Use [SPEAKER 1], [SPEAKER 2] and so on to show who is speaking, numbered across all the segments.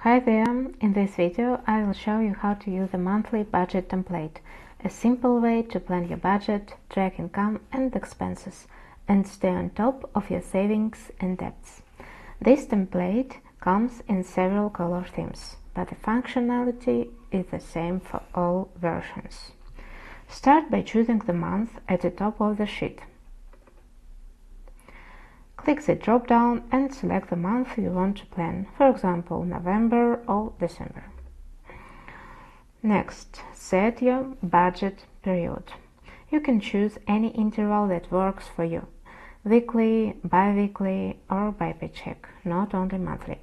[SPEAKER 1] Hi there, in this video I will show you how to use the monthly budget template, a simple way to plan your budget, track income and expenses, and stay on top of your savings and debts. This template comes in several color themes, but the functionality is the same for all versions. Start by choosing the month at the top of the sheet. Click the drop-down and select the month you want to plan, for example, November or December. Next, set your budget period. You can choose any interval that works for you, weekly, bi-weekly or by paycheck, not only monthly.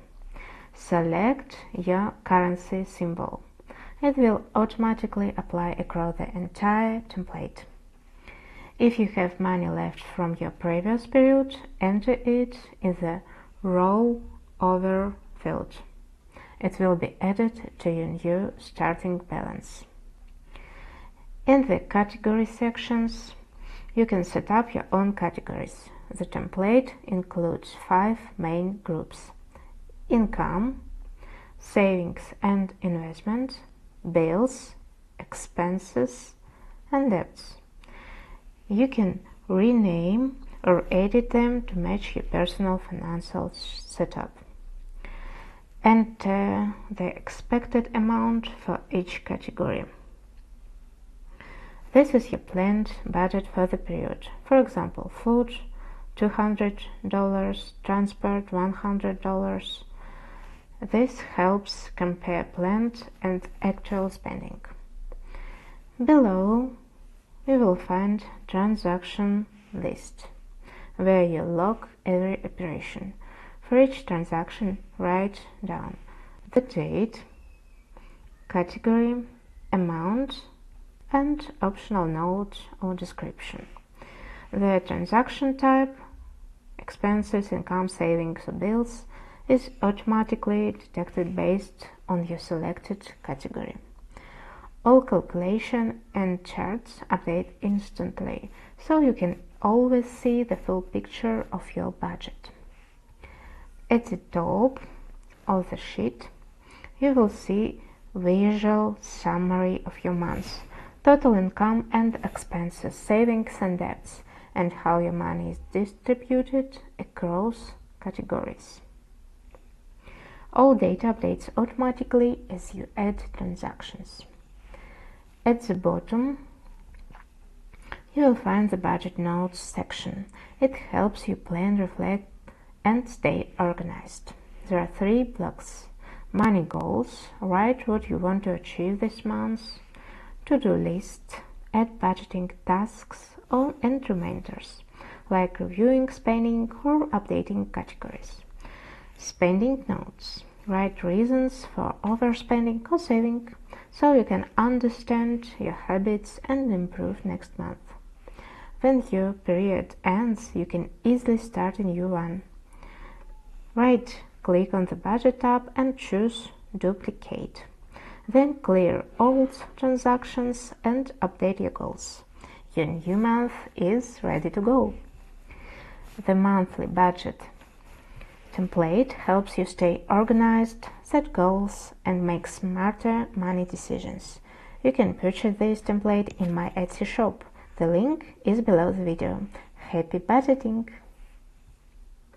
[SPEAKER 1] Select your currency symbol. It will automatically apply across the entire template. If you have money left from your previous period, enter it in the roll over field. It will be added to your new starting balance. In the category sections, you can set up your own categories. The template includes 5 main groups: income, savings and investment, bills, expenses, and debts. You can rename or edit them to match your personal financial setup. Enter the expected amount for each category. This is your planned budget for the period. For example, food $200, transport $100. This helps compare planned and actual spending. Below, you will find transaction list, where you log every operation. For each transaction, write down the date, category, amount, and optional note or description. The transaction type, expenses, income, savings, or bills, is automatically detected based on your selected category. All calculation and charts update instantly, so you can always see the full picture of your budget. At the top of the sheet, you will see visual summary of your month, total income and expenses, savings and debts, and how your money is distributed across categories. All data updates automatically as you add transactions. At the bottom, you will find the Budget Notes section. It helps you plan, reflect, and stay organized. There are 3 blocks: money goals, write what you want to achieve this month; to-do list, add budgeting tasks and reminders, like reviewing spending or updating categories; spending notes, write reasons for overspending or saving, so you can understand your habits and improve next month. When your period ends, you can easily start a new one. Right-click on the Budget tab and choose Duplicate. Then clear all transactions and update your goals. Your new month is ready to go. The monthly budget template helps you stay organized, set goals, and make smarter money decisions. You can purchase this template in my Etsy shop. The link is below the video. Happy budgeting!